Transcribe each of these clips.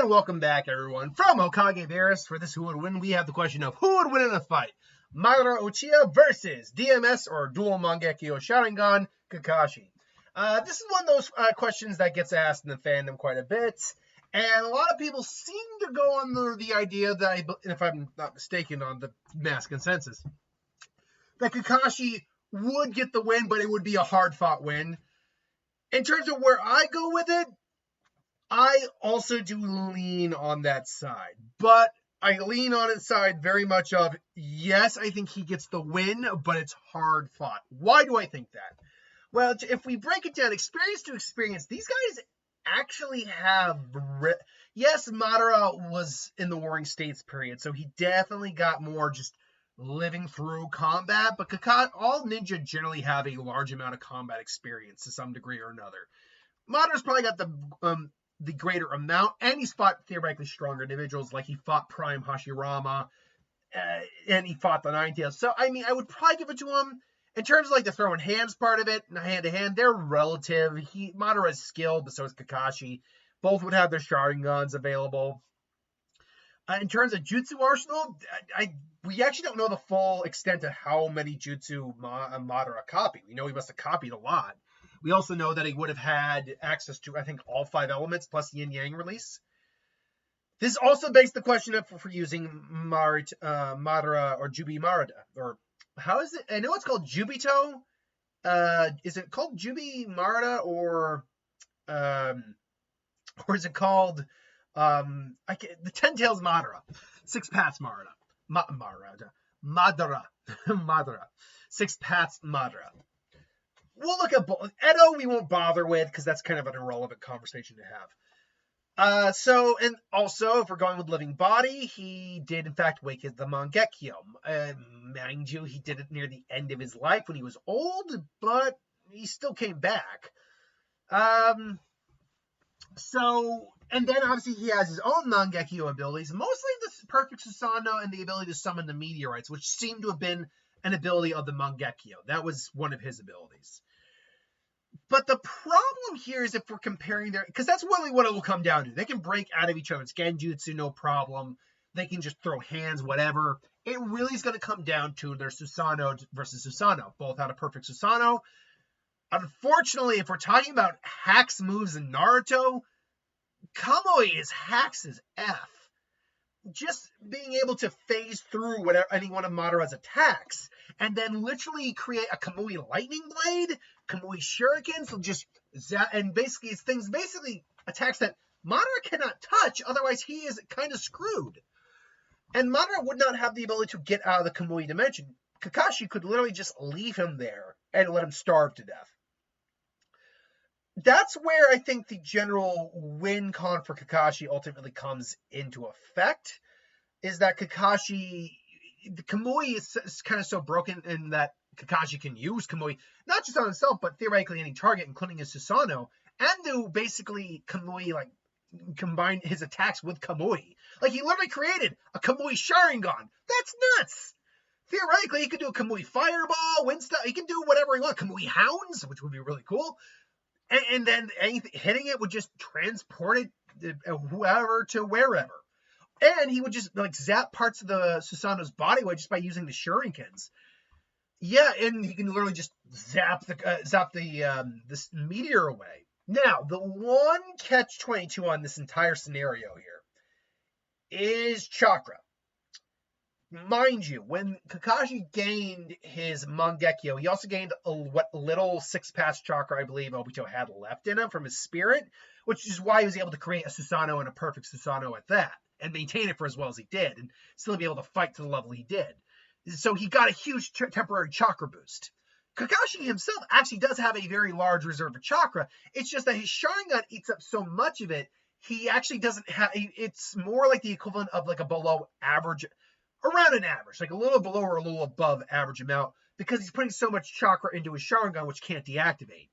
And welcome back, everyone, from Hokage Bears. For this Who Would Win, we have the question of who would win in a fight? Madara Uchiha versus DMS, or Dual Mangekyo Sharingan, Kakashi. This is one of those questions that gets asked in the fandom quite a bit. And a lot of people seem to go under the idea that, if I'm not mistaken, on the mass consensus, that Kakashi would get the win, but it would be a hard-fought win. In terms of where I go with it, I also do lean on that side, but I lean on its side very much of, yes, I think he gets the win, but it's hard fought. Why do I think that? Well, if we break it down experience to experience, these guys actually have, yes, Madara was in the Warring States period, so he definitely got more just living through combat, but all ninja generally have a large amount of combat experience to some degree or another. Madara's probably got the greater amount, and he's fought theoretically stronger individuals, like he fought Prime Hashirama, and he fought the Ninetales. So, I mean, I would probably give it to him. In terms of, like, the throwing hands part of it, hand-to-hand, they're relative. Madara is skilled, but so is Kakashi. Both would have their Sharingans available. In terms of Jutsu arsenal, we actually don't know the full extent of how many Jutsu Madara copied. We know he must have copied a lot. We also know that he would have had access to, I think, all 5 elements plus Yin Yang release. This also begs the question of for using Madara or Jubi Marada. Or how is it? I know it's called Jubito. Is it called Jubi Marada or is it called the 10 Tails Madara? 6 Paths Madara. Madara. 6 Paths Madara. We'll look at both. Edo we won't bother with because that's kind of an irrelevant conversation to have. And also, if we're going with Living Body, he did in fact wake the Mangekyo. Mind you, he did it near the end of his life when he was old, but he still came back. And then obviously he has his own Mangekyo abilities, mostly the Perfect Susanoo and the ability to summon the meteorites, which seemed to have been an ability of the Mangekyo. That was one of his abilities. But the problem here is if we're comparing because that's really what it will come down to. They can break out of each other's genjutsu, no problem. They can just throw hands, whatever. It really is going to come down to their Susanoo versus Susanoo. Both had a perfect Susanoo. Unfortunately, if we're talking about hacks moves in Naruto, Kamui is hacks as F. Just being able to phase through any one of Madara's attacks and then literally create a Kamui lightning blade, Kamui shurikens, and basically it's basically attacks that Madara cannot touch, otherwise he is kind of screwed. And Madara would not have the ability to get out of the Kamui dimension. Kakashi could literally just leave him there and let him starve to death. That's where I think the general win con for Kakashi ultimately comes into effect, is that the Kamui is kind of so broken in that Kakashi can use Kamui, not just on himself, but theoretically any target, including his Susanoo, and to basically Kamui, like, combine his attacks with Kamui. Like, he literally created a Kamui Sharingan. That's nuts! Theoretically, he could do a Kamui Fireball, wind stuff, he can do whatever he wants. Kamui Hounds, which would be really cool. And then hitting it would just transport it, whoever to wherever. And he would just like zap parts of the Susanoo's body weight just by using the shurikens. Yeah, and he can literally just zap this meteor away. Now, the one catch-22 on this entire scenario here is Chakra. Mind you, when Kakashi gained his Mangekyo, he also gained what little 6-pass chakra I believe Obito had left in him from his spirit, which is why he was able to create a Susanoo and a perfect Susanoo at that, and maintain it for as well as he did, and still be able to fight to the level he did. So he got a huge temporary chakra boost. Kakashi himself actually does have a very large reserve of chakra. It's just that his Sharingan eats up so much of it, he actually doesn't have, it's more like the equivalent of like a below average, around an average, like a little below or a little above average amount, because he's putting so much chakra into his Sharingan, which can't deactivate.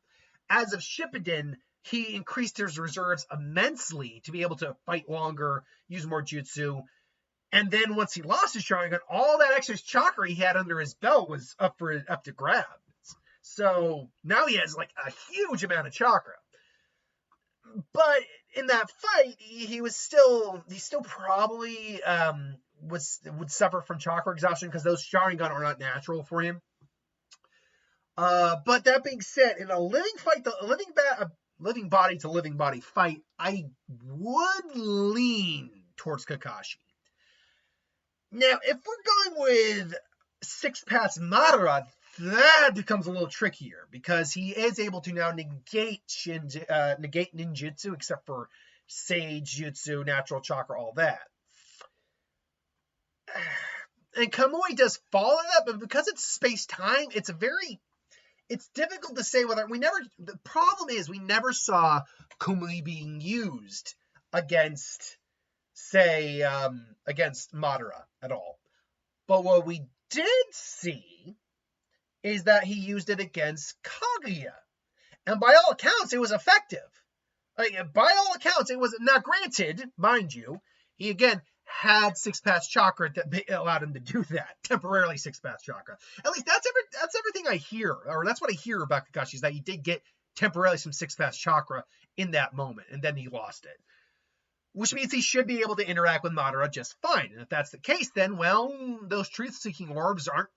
As of Shippuden, he increased his reserves immensely to be able to fight longer, use more jutsu, and then once he lost his Sharingan, all that extra chakra he had under his belt was up to grabs. So now he has like a huge amount of chakra. But in that fight, he still probably would suffer from chakra exhaustion because those Sharingan are not natural for him. But that being said, in a living fight, a living body to living body fight, I would lean towards Kakashi. Now, if we're going with 6-pass Madara, that becomes a little trickier because he is able to now negate ninjutsu, except for Sage Jutsu, Natural Chakra, all that. And Kamui does fall in that, but because it's space-time, it's difficult to say whether the problem is we never saw Kamui being used against, say, against Madara at all. But what we did see is that he used it against Kaguya. And by all accounts, it was effective. By all accounts, it was, not granted, mind you, he again had 6-pass chakra that allowed him to do that, temporarily 6-pass chakra. At least that's everything I hear, or that's what I hear about Kakashi, is that he did get temporarily some 6-pass chakra in that moment, and then he lost it. Which means he should be able to interact with Madara just fine. And if that's the case, then, well, those truth-seeking orbs are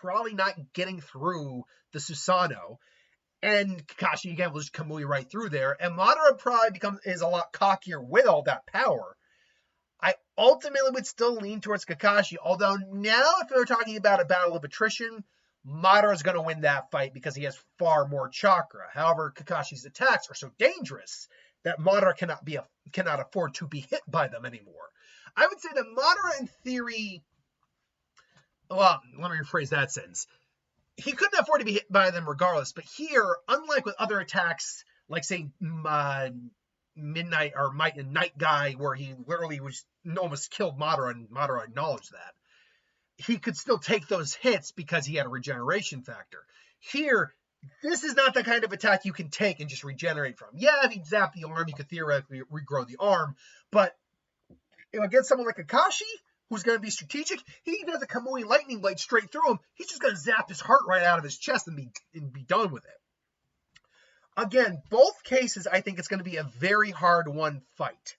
probably not getting through the Susanoo. And Kakashi, again, will just Kamui right through there. And Madara probably is a lot cockier with all that power. I ultimately would still lean towards Kakashi, although now if we're talking about a battle of attrition, Madara is going to win that fight because he has far more chakra. However, Kakashi's attacks are so dangerous that Madara cannot afford to be hit by them anymore. I would say that Madara, in theory, well, let me rephrase that sentence. He couldn't afford to be hit by them regardless, but here, unlike with other attacks, like say Midnight or Might and Night Guy, where he literally almost killed Madara, and Madara acknowledged that, he could still take those hits because he had a regeneration factor. Here, this is not the kind of attack you can take and just regenerate from. Yeah, if you zap the arm, you could theoretically regrow the arm, but against someone like Kakashi, who's going to be strategic, he does a Kamui lightning blade straight through him. He's just going to zap his heart right out of his chest and be done with it. Again, both cases, I think it's going to be a very hard-won fight.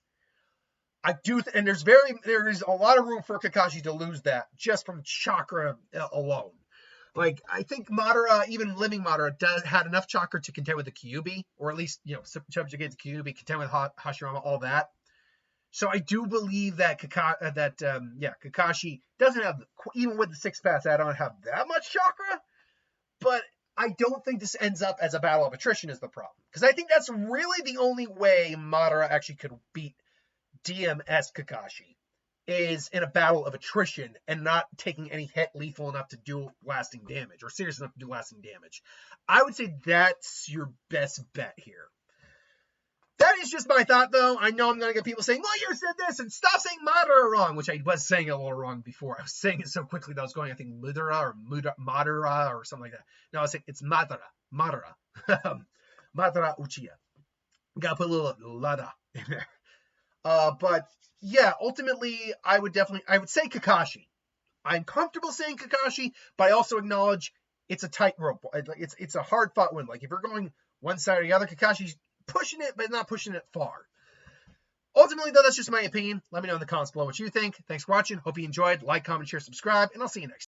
I do, and there is a lot of room for Kakashi to lose that just from chakra alone. Like, I think Madara, even living Madara, had enough chakra to contend with the Kyuubi, or at least, subjugate the Kyuubi, contend with Hashirama, all that. So I do believe that Kakashi doesn't have, even with the 6-pass add-on, have that much chakra, but I don't think this ends up as a battle of attrition is the problem. Because I think that's really the only way Madara actually could beat DMS Kakashi, is in a battle of attrition and not taking any hit lethal enough to do lasting damage, or serious enough to do lasting damage. I would say that's your best bet here. That is just my thought, though. I know I'm going to get people saying, well, you said this, and stop saying Madara wrong, which I was saying a little wrong before. I was saying it so quickly that I was going, I think, Madara or something like that. No, I was saying it's Madara. Madara Uchiha. Got to put a little Lada in there. But, yeah, ultimately, I would say Kakashi. I'm comfortable saying Kakashi, but I also acknowledge it's a tightrope. It's a hard-fought win. Like, if you're going one side or the other, Kakashi's pushing it, but not pushing it far. Ultimately, though, that's just my opinion. Let me know in the comments below what you think. Thanks for watching. Hope you enjoyed. Like, comment, share, subscribe, and I'll see you next time.